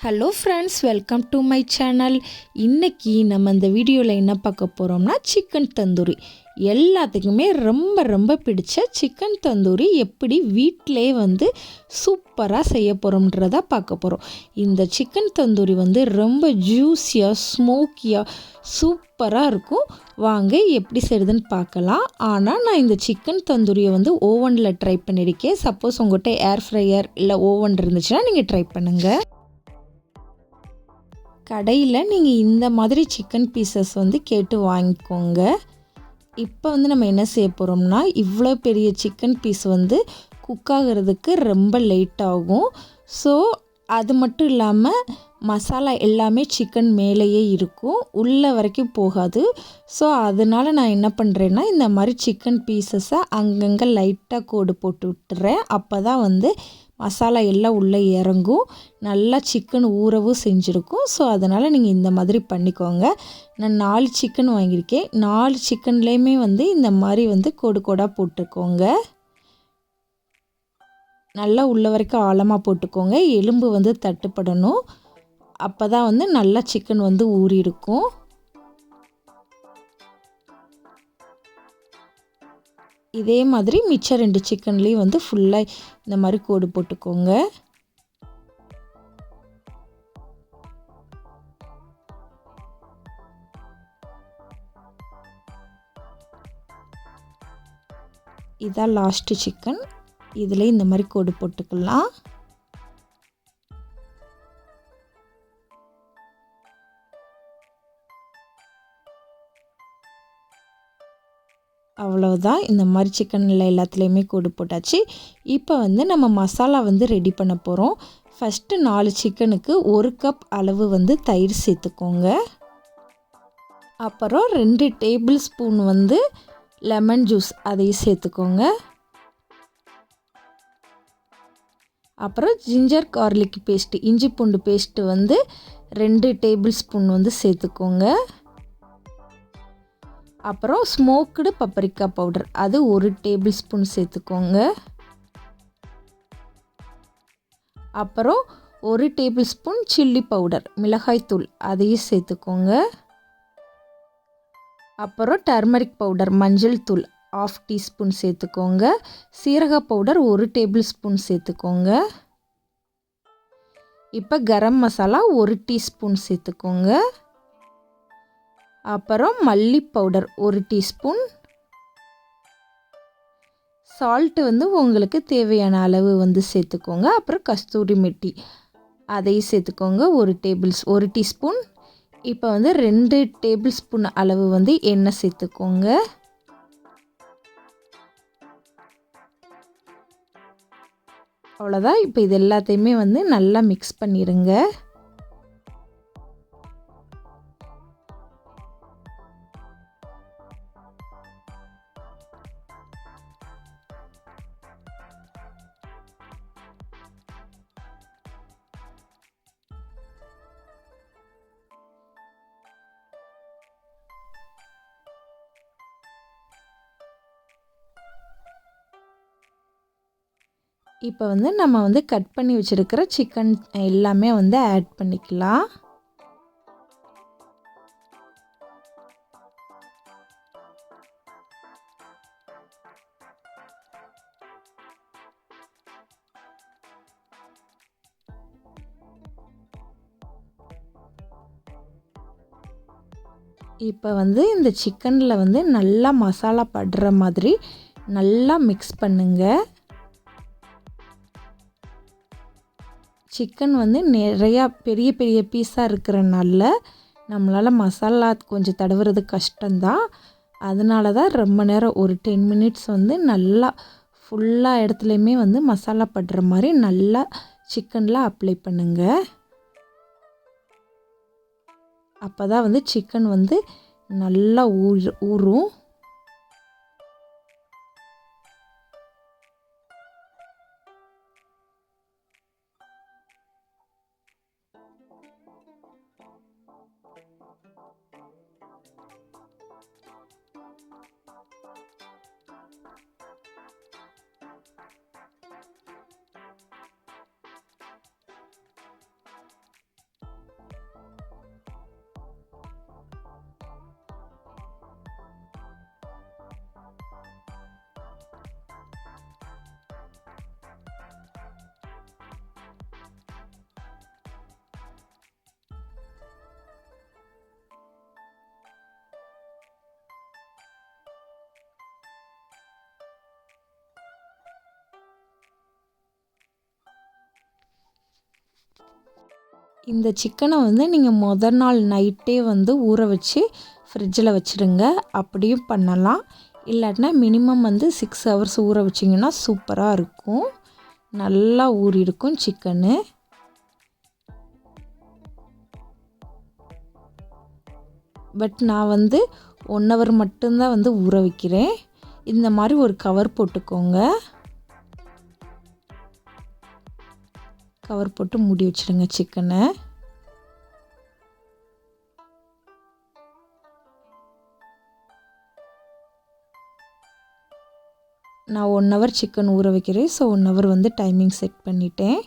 Hello friends, welcome to my channel. இன்றைக்கி நம்ம இந்த வீடியோவில் என்ன பார்க்க போகிறோம்னா சிக்கன் தந்தூரி. எல்லாத்துக்குமே ரொம்ப ரொம்ப பிடிச்ச சிக்கன் தந்தூரி எப்படி வீட்டிலே சூப்பராக செய்ய போகிறோம்ன்றத பார்க்க போகிறோம். இந்த சிக்கன் தந்தூரி ரொம்ப ஜூஸியாக ஸ்மோக்கியாக சூப்பராக இருக்கும். வாங்க எப்படி செய்யுதுன்னு பார்க்கலாம். ஆனால் நான் இந்த சிக்கன் தந்தூரியை ஓவனில் ட்ரை பண்ணியிருக்கேன். சப்போஸ் உங்கள்கிட்ட ஏர் ஃப்ரையர் இல்லை ஓவன் இருந்துச்சுன்னா நீங்கள் ட்ரை பண்ணுங்கள். கடையில் நீங்கள் இந்த மாதிரி சிக்கன் பீசஸ் கேட்டு வாங்கிக்கோங்க. இப்போ நம்ம என்ன செய்ய போகிறோம்னா, இவ்வளோ பெரிய சிக்கன் பீஸ் குக் ஆகிறதுக்கு ரொம்ப லேட் ஆகும். ஸோ அது மட்டும் இல்லாமல் மசாலா எல்லாமே சிக்கன் மேலேயே இருக்கும், உள்ளே வரைக்கும் போகாது. ஸோ அதனால் நான் என்ன பண்ணுறேன்னா, இந்த மாதிரி சிக்கன் பீசஸை அங்கங்கே லைட்டாக கோடு போட்டு விட்டுறேன். அப்போ தான் மசாலா எல்லாம் உள்ளே இறங்கும், நல்லா சிக்கன் ஊறவும் செஞ்சுருக்கும். ஸோ அதனால் நீங்கள் இந்த மாதிரி பண்ணிக்கோங்க. நான் 4 சிக்கன் வாங்கியிருக்கேன். 4 சிக்கன்லேயுமே இந்த மாதிரி கோடு கோடாக போட்டுக்கோங்க. நல்லா உள்ள வரைக்கும் ஆழமாக போட்டுக்கோங்க. எலும்பு தட்டுப்படணும். அப்போ தான் நல்லா சிக்கன் ஊறி இருக்கும். இதே மாதிரி மிச்சம் 2 சிக்கன்லேயும் ஃபுல்லாக இந்த மாதிரி கோடு போட்டுக்கோங்க. இதான் லாஸ்ட்டு சிக்கன். இதில் இந்த மாதிரி கோடு போட்டுக்கலாம். அவ்வளோதான். இந்த மாதிரி சிக்கனில் எல்லாத்துலேயுமே கோடு போட்டாச்சு. இப்போ நம்ம மசாலா ரெடி பண்ண போகிறோம். ஃபஸ்ட்டு 4 சிக்கனுக்கு 1 கப் அளவு தயிர் சேர்த்துக்கோங்க. அப்புறம் 2 டேபிள் ஸ்பூன் லெமன் ஜூஸ் அதையும் சேர்த்துக்கோங்க. அப்புறம் ஜிஞ்சர் கார்லிக் பேஸ்ட்டு, இஞ்சி பூண்டு பேஸ்ட்டு 2 டேபிள் ஸ்பூன் சேர்த்துக்கோங்க. அப்புறம் ஸ்மோக்டு பப்ரிக்கா பவுடர் அது 1 டேபிள் ஸ்பூன் சேர்த்துக்கோங்க. அப்புறம் 1 டேபிள் ஸ்பூன் சில்லி பவுடர் மிளகாய்த்தூள் அதையும் சேர்த்துக்கோங்க. அப்புறம் டர்மரிக் பவுடர் மஞ்சள் தூள் 1/2 டீஸ்பூன் சேர்த்துக்கோங்க. சீரக பவுடர் 1 டேபிள் ஸ்பூன் சேர்த்துக்கோங்க. இப்போ கரம் மசாலா 1 டீஸ்பூன் சேர்த்துக்கோங்க. அப்புறம் மல்லி பவுடர் 1 டீஸ்பூன். சால்ட்டு உங்களுக்கு தேவையான அளவு சேர்த்துக்கோங்க. அப்புறம் கஸ்தூரி மெட்டி அதையும் சேர்த்துக்கோங்க, 1 டீஸ்பூன். இப்போ 2 டேபிள் ஸ்பூன் அளவு எண்ணெய் சேர்த்துக்கோங்க. அவ்வளோதான். இப்போ இது எல்லாத்தையுமே நல்லா மிக்ஸ் பண்ணிடுங்க. இப்போ நம்ம கட் பண்ணி வச்சுருக்கிற சிக்கன் எல்லாமே ஆட் பண்ணிக்கலாம். இப்போ இந்த சிக்கனில் நல்லா மசாலா படுற மாதிரி நல்லா மிக்ஸ் பண்ணுங்கள். சிக்கன் நிறையா பெரிய பெரிய பீஸாக இருக்கிறனால நம்மளால் மசாலா கொஞ்சம் தடவுறது கஷ்டம்தான். அதனால தான் ரொம்ப நேரம் ஒரு 10 மினிட்ஸ் நல்லா ஃபுல்லாக இடத்துலையுமே மசாலா படுற மாதிரி நல்லா சிக்கனில் அப்ளை பண்ணுங்கள். அப்போ தான் சிக்கன் நல்லா ஊறும். இந்த சிக்கனை வந்து நீங்கள் முதல் நாள் நைட்டே வந்து ஊற வச்சு ஃப்ரிட்ஜில் வச்சுருங்க. அப்படியும் பண்ணலாம். இல்லாட்டினா மினிமம் வந்து 6 ஹவர்ஸ் ஊற வச்சிங்கன்னா சூப்பராக இருக்கும். நல்லா ஊறி இருக்கும் சிக்கனு. பட் நான் வந்து 1 ஹவர் மட்டும்தான் வந்து ஊற வைக்கிறேன். இந்த மாதிரி ஒரு கவர் போட்டுக்கோங்க. கவர் போட்டு மூடி வச்சுடுங்க சிக்கனை. நான் 1 ஹவர் சிக்கன் ஊற வைக்கிறேன். ஸோ 1 ஹவர் வந்து டைமிங் செட் பண்ணிட்டேன்.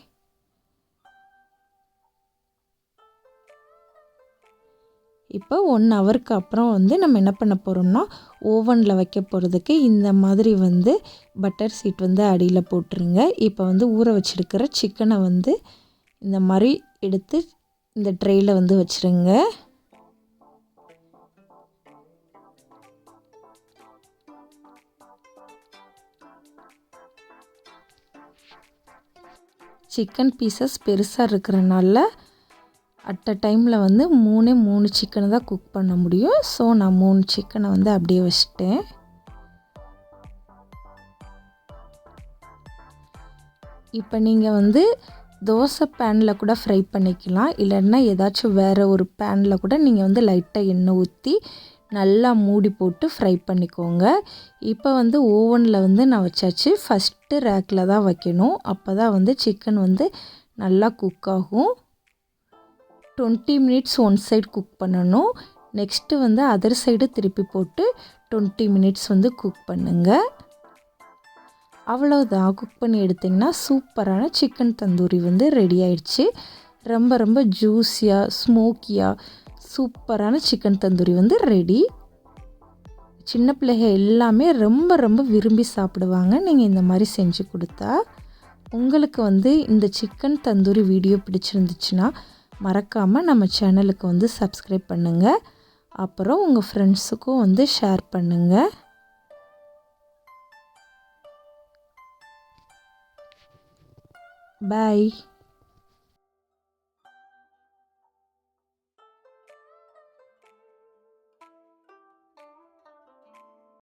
இப்போ 1 ஹவருக்கு அப்புறம் வந்து நம்ம என்ன பண்ண போகிறோம்னா ஓவனில் வைக்க போகிறதுக்கு இந்த மாதிரி வந்து பட்டர் சீட் வந்து அடியில் போட்டுருங்க. இப்போ வந்து ஊற வச்சுருக்கிற சிக்கனை வந்து இந்த மாதிரி எடுத்து இந்த ட்ரேயில் வந்து வச்சுருங்க. சிக்கன் பீசஸ் பெருசாக இருக்கிறனால அட் அ டைமில் வந்து 3 சிக்கனை தான் குக் பண்ண முடியும். ஸோ நான் 3 சிக்கனை வந்து அப்படியே வச்சிட்டேன். இப்போ நீங்கள் வந்து தோசை பேனில் கூட ஃப்ரை பண்ணிக்கலாம். இல்லைன்னா ஏதாச்சும் வேறு ஒரு பேனில் கூட நீங்கள் வந்து லைட்டாக எண்ணெய் ஊற்றி நல்லா மூடி போட்டு ஃப்ரை பண்ணிக்கோங்க. இப்போ வந்து ஓவனில் வந்து நான் வச்சாச்சு. ஃபஸ்ட்டு ரேக்கில் தான் வைக்கணும். அப்போ தான் வந்து சிக்கன் வந்து நல்லா குக் ஆகும். 20 மினிட்ஸ் ஒன் சைடு குக் பண்ணணும். நெக்ஸ்ட்டு வந்து அதர் சைடு திருப்பி போட்டு 20 மினிட்ஸ் வந்து குக் பண்ணுங்கள். அவ்வளோதான். குக் பண்ணி எடுத்திங்கன்னா சூப்பரான சிக்கன் தந்தூரி வந்து ரெடி ஆயிடுச்சு. ரொம்ப ரொம்ப ஜூஸியாக ஸ்மோக்கியாக சூப்பரான சிக்கன் தந்தூரி வந்து ரெடி. சின்ன பிள்ளைங்க எல்லாமே ரொம்ப ரொம்ப விரும்பி சாப்பிடுவாங்க நீங்கள் இந்த மாதிரி செஞ்சு கொடுத்தா. உங்களுக்கு வந்து இந்த சிக்கன் தந்தூரி வீடியோ பிடிச்சிருந்துச்சுன்னா மறக்காமல் நம்ம சேனலுக்கு வந்து சப்ஸ்கிரைப் பண்ணுங்கள். அப்புறம் உங்கள் ஃப்ரெண்ட்ஸுக்கும் வந்து ஷேர் பண்ணுங்கள். பாய்.